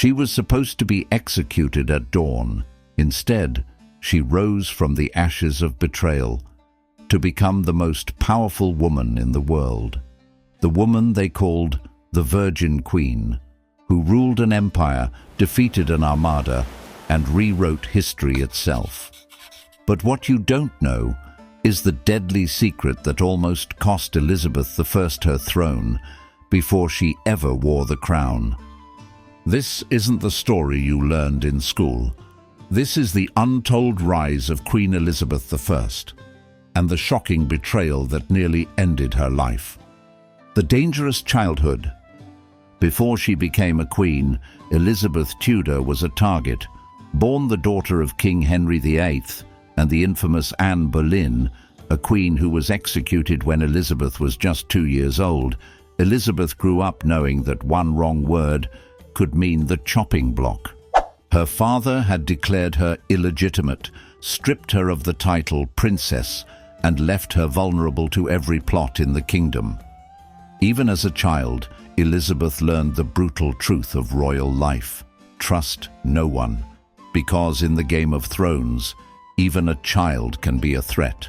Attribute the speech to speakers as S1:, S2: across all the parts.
S1: She was supposed to be executed at dawn. Instead, she rose from the ashes of betrayal to become the most powerful woman in the world. The woman they called the Virgin Queen, who ruled an empire, defeated an armada, and rewrote history itself. But what you don't know is the deadly secret that almost cost Elizabeth I her throne before she ever wore the crown. This isn't the story you learned in school. This is the untold rise of Queen Elizabeth I and the shocking betrayal that nearly ended her life. The dangerous childhood. Before she became a queen, Elizabeth Tudor was a target. Born the daughter of King Henry VIII and the infamous Anne Boleyn, a queen who was executed when Elizabeth was just 2 years old, Elizabeth grew up knowing that one wrong word could mean the chopping block. Her father had declared her illegitimate, stripped her of the title princess, and left her vulnerable to every plot in the kingdom. Even as a child, Elizabeth learned the brutal truth of royal life. Trust no one, because in the Game of Thrones, even a child can be a threat.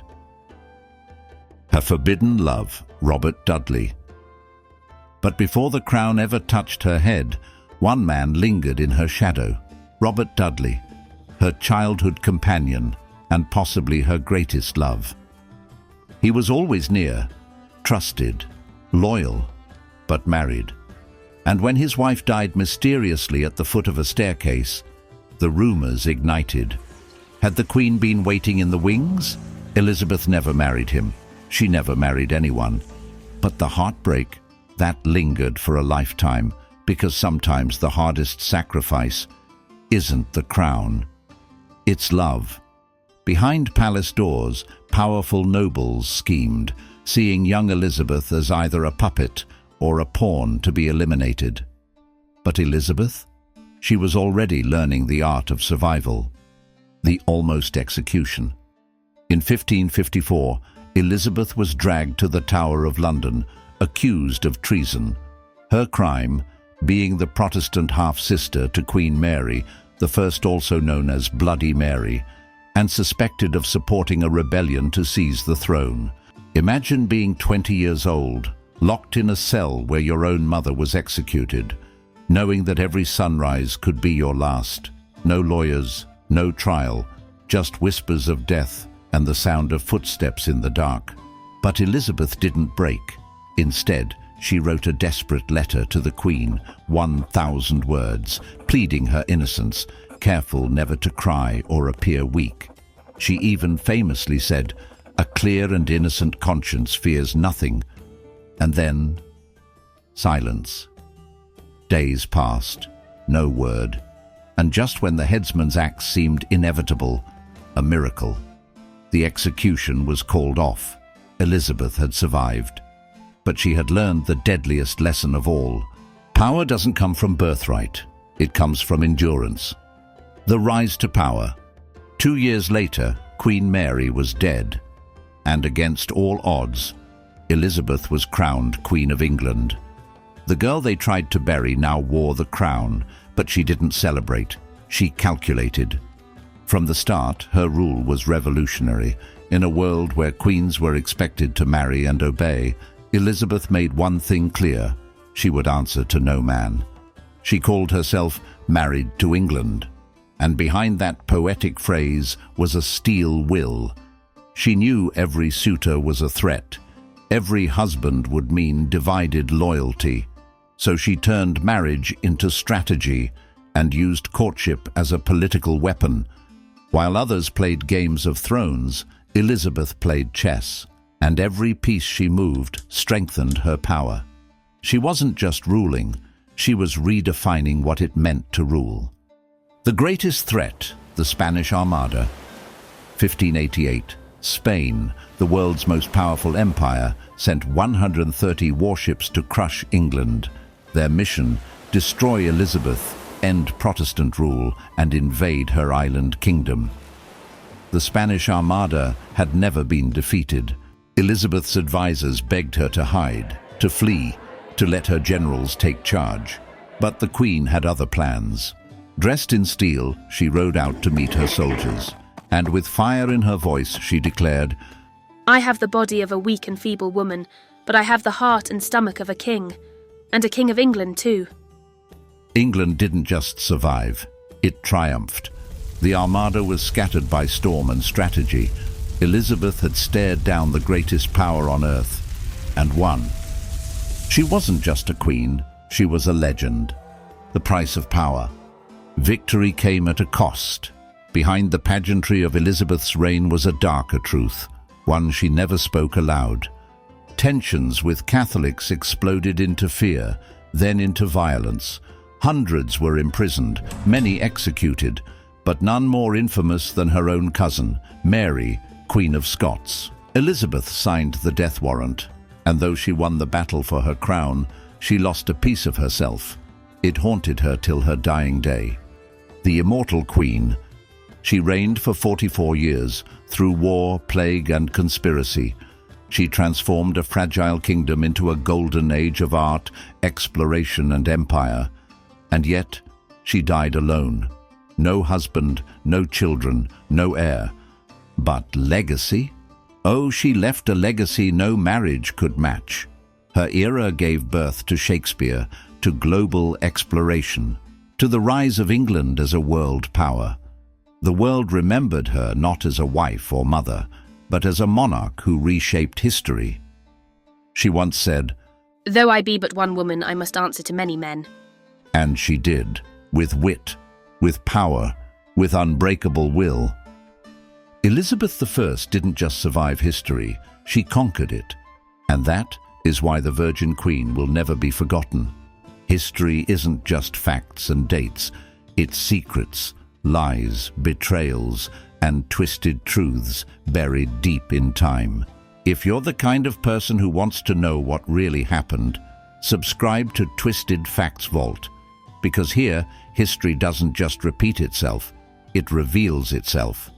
S1: Her forbidden love, Robert Dudley. But before the crown ever touched her head, one man lingered in her shadow. Robert Dudley, her childhood companion and possibly her greatest love. He was always near, trusted, loyal, but married. And when his wife died mysteriously at the foot of a staircase, the rumors ignited. Had the Queen been waiting in the wings? Elizabeth never married him. She never married anyone. But the heartbreak, that lingered for a lifetime, because sometimes the hardest sacrifice isn't the crown. It's love. Behind palace doors, powerful nobles schemed, seeing young Elizabeth as either a puppet or a pawn to be eliminated. But Elizabeth? She was already learning the art of survival, the almost execution. In 1554, Elizabeth was dragged to the Tower of London, accused of treason. Her crime, being the Protestant half-sister to Queen Mary, the first also known as Bloody Mary, and suspected of supporting a rebellion to seize the throne. Imagine being 20 years old, locked in a cell where your own mother was executed, knowing that every sunrise could be your last. No lawyers, no trial, just whispers of death and the sound of footsteps in the dark. But Elizabeth didn't break. Instead, she wrote a desperate letter to the Queen, 1,000 words, pleading her innocence, careful never to cry or appear weak. She even famously said, "A clear and innocent conscience fears nothing." And then, silence. Days passed, no word. And just when the headsman's axe seemed inevitable, a miracle. The execution was called off. Elizabeth had survived. But she had learned the deadliest lesson of all. Power doesn't come from birthright. It comes from endurance. The rise to power. 2 years later, Queen Mary was dead. And against all odds, Elizabeth was crowned Queen of England. The girl they tried to bury now wore the crown, but she didn't celebrate. She calculated. From the start, her rule was revolutionary. In a world where queens were expected to marry and obey, Elizabeth made one thing clear: she would answer to no man. She called herself married to England, and behind that poetic phrase was a steel will. She knew every suitor was a threat. Every husband would mean divided loyalty. So she turned marriage into strategy and used courtship as a political weapon. While others played games of thrones, Elizabeth played chess. And every piece she moved strengthened her power. She wasn't just ruling, she was redefining what it meant to rule. The greatest threat, the Spanish Armada. 1588, Spain, the world's most powerful empire, sent 130 warships to crush England. Their mission, destroy Elizabeth, end Protestant rule, and invade her island kingdom. The Spanish Armada had never been defeated. Elizabeth's advisors begged her to hide, to flee, to let her generals take charge. But the queen had other plans. Dressed in steel, she rode out to meet her soldiers, and with fire in her voice, she declared,
S2: "I have the body of a weak and feeble woman, but I have the heart and stomach of a king, and a king of England too."
S1: England didn't just survive, it triumphed. The Armada was scattered by storm and strategy. Elizabeth had stared down the greatest power on earth, and won. She wasn't just a queen, she was a legend. The price of power. Victory came at a cost. Behind the pageantry of Elizabeth's reign was a darker truth, one she never spoke aloud. Tensions with Catholics exploded into fear, then into violence. Hundreds were imprisoned, many executed, but none more infamous than her own cousin, Mary, Queen of Scots. Elizabeth signed the death warrant, and though she won the battle for her crown, she lost a piece of herself. It haunted her till her dying day. The immortal queen. She reigned for 44 years, through war, plague, and conspiracy. She transformed a fragile kingdom into a golden age of art, exploration, and empire. And yet, she died alone. No husband, no children, no heir. But legacy? Oh, she left a legacy no marriage could match. Her era gave birth to Shakespeare, to global exploration, to the rise of England as a world power. The world remembered her not as a wife or mother, but as a monarch who reshaped history. She once said,
S2: "Though I be but one woman, I must answer to many men."
S1: And she did, with wit, with power, with unbreakable will. Elizabeth I didn't just survive history, she conquered it. And that is why the Virgin Queen will never be forgotten. History isn't just facts and dates, it's secrets, lies, betrayals, and twisted truths buried deep in time. If you're the kind of person who wants to know what really happened, subscribe to Twisted Facts Vault, because here, history doesn't just repeat itself, it reveals itself.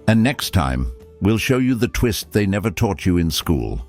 S1: And next time, we'll show you the twist they never taught you in school.